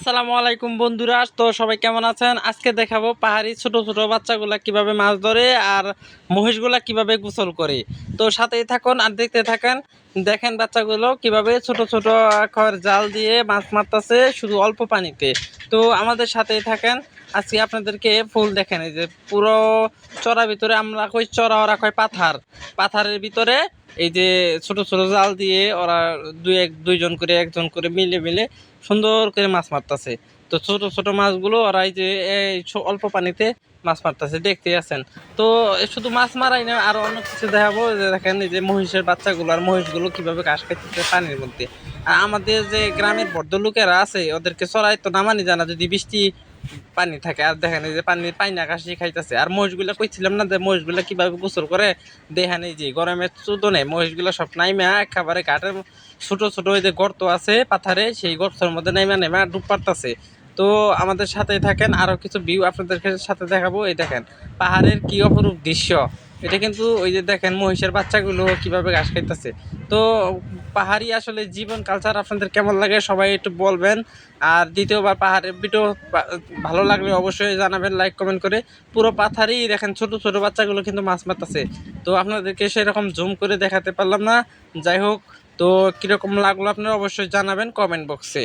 আসসালামু আলাইকুম বন্ধুরা, তো সবাই কেমন আছেন? আজকে দেখাবো পাহাড়ি ছোট ছোট বাচ্চাগুলা কিভাবে মাছ ধরে আর মহিষগুলা কিভাবে গোসল করে। তো সাথেই থাকুন আর দেখতে থাকেন। দেখেন বাচ্চাগুলো কিভাবে ছোট ছোট খড় জাল দিয়ে মাছ মারতেছে শুধু অল্প পানিতে। তো আমাদের সাথেই থাকেন। আজকে আপনাদেরকে ফুল দেখেন, এই যে পুরো চড়া ভিতরে আমরা কই চড়া, ওরা কয় পাথার। পাথারের ভিতরে এই যে ছোট ছোট জাল দিয়ে ওরা দুইজন করে একজন করে মিলে মিলে সুন্দর করে মাছ মারতেছে। তো ছোট ছোট মাছগুলো ওরা এই যে অল্প পানিতে মাছ মারতেছে, দেখতে আছেন। তো শুধু মাছ মারাই না, আরো অন্য কিছু দেখাবো। যে দেখেন এই যে মহিষের বাচ্চাগুলো আর মহিষগুলো কিভাবে ঘাস খাইতেছে পানির মধ্যে। আর আমাদের যে গ্রামের বদ্ধ লোকেরা আছে ওদেরকে চড়াই তো নামানি জানা যদি বৃষ্টি পানি থাকে। আর দেখেন এই যে পাইনা ঘাসি খাইতেছে। আর মহিষগুলা কইছিলাম না যে মহিষগুলা কিভাবে গোসল করে, দেখেন এই যে গরমের চোদনে মহিষগুলা সব নাইমা একেবারে ঘাটের ছোট ছোট ওই যে গর্ত আছে পাথারে, সেই গর্তের মধ্যে নাইমা নাইমা ডুব পারতাছে। তো আমাদের সাথে থাকেন, আরো কিছু ভিউ আপনাদের সাথে দেখাবো। এই দেখেন পাহাড়ের কি অপরূপ দৃশ্য। এটা কিন্তু ওই যে দেখেন মহিষের বাচ্চাগুলো কিভাবে ঘাস খাইতেছে। তো পাহাড়ি আসলে জীবন কালচার আপনাদের কেমন লাগে সবাই একটু বলবেন। আর দ্বিতীয়বার পাহাড়ের ভিডিও ভালো লাগলে অবশ্যই জানাবেন লাইক কমেন্ট করে। পুরো পাথারই দেখেন ছোট ছোট বাচ্চাগুলো কিন্তু মাছ মারতেছে। তো আপনাদেরকে সেরকম জুম করে দেখাতে পারলাম না। যাই হোক, তো কীরকম লাগলো আপনারা অবশ্যই জানাবেন কমেন্ট বক্সে।